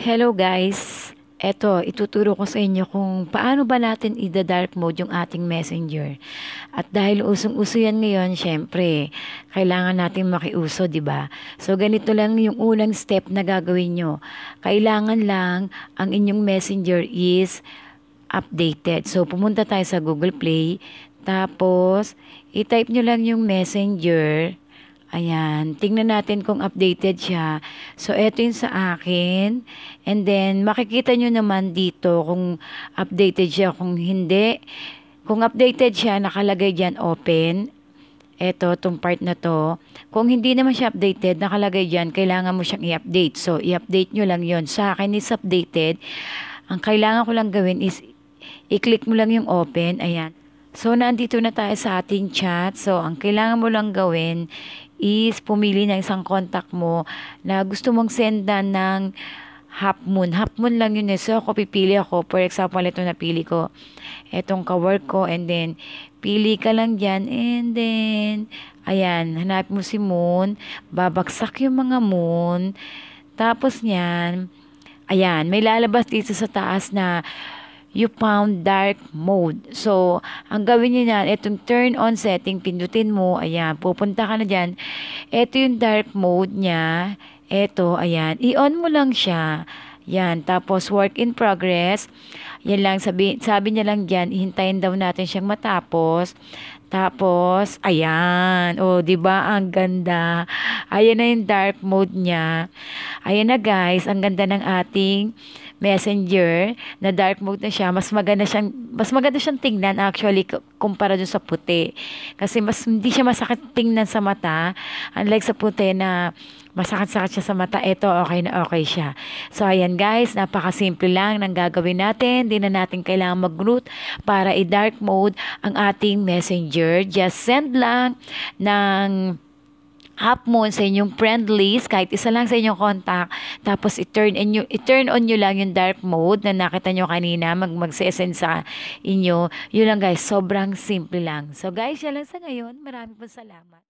Hello guys! Eto, ituturo ko sa inyo kung paano ba natin i-dark mode yung ating messenger. At dahil usong-uso yan ngayon, syempre, kailangan natin makiuso, di ba? So, ganito lang yung unang step na gagawin nyo. Kailangan lang ang inyong messenger is updated. So, pumunta tayo sa Google Play. Tapos, i-type nyo lang yung messenger. Ayan, tingnan natin kung updated siya. So, eto yung sa akin. And then, makikita nyo naman dito kung updated siya, kung hindi. Kung updated siya, nakalagay dyan open. Eto, tong part na to. Kung hindi naman siya updated, nakalagay dyan, kailangan mo siyang i-update. So, i-update nyo lang yon. Sa akin is updated. Ang kailangan ko lang gawin is, i-click mo lang yung open. Ayan. So, nandito na tayo sa ating chat. So, ang kailangan mo lang gawin is pumili ng isang contact mo na gusto mong sendan ng half moon. Half moon lang yun eh. So, ako pipili ako. For example, ito napili ko. Itong kawork ko. And then, pili ka lang dyan. And then, ayan, hanap mo si moon. Babagsak yung mga moon. Tapos niyan, ayan, may lalabas dito sa taas na you found dark mode. So, ang gawin niyo yan, itong turn on setting, pindutin mo, ayan, pupunta ka na dyan. Ito yung dark mode niya. Ito, ayan, i-on mo lang siya. Yan, tapos work in progress. Yan lang, sabi niya lang dyan, ihintayin daw natin siyang matapos. Tapos, ayan. O, di ba ang ganda? Ayan na yung dark mode niya. Ayan na guys, ang ganda ng ating messenger na dark mode na siya. Mas maganda siyang tingnan actually kumpara dun sa puti. Kasi hindi siya masakit tingnan sa mata. Unlike sa puti na masakit-sakit siya sa mata, ito okay na okay siya. So ayan guys, napakasimple lang ng gagawin natin. Hindi na natin kailangan mag-root para i-dark mode ang ating messenger. Just send lang ng half moon sa inyong friend list, kahit isa lang sa inyong contact, tapos i-turn on nyo lang yung dark mode na nakita nyo kanina, mag-send sa inyo. Yun lang guys, sobrang simple lang. So guys, yan lang sa ngayon. Maraming po salamat.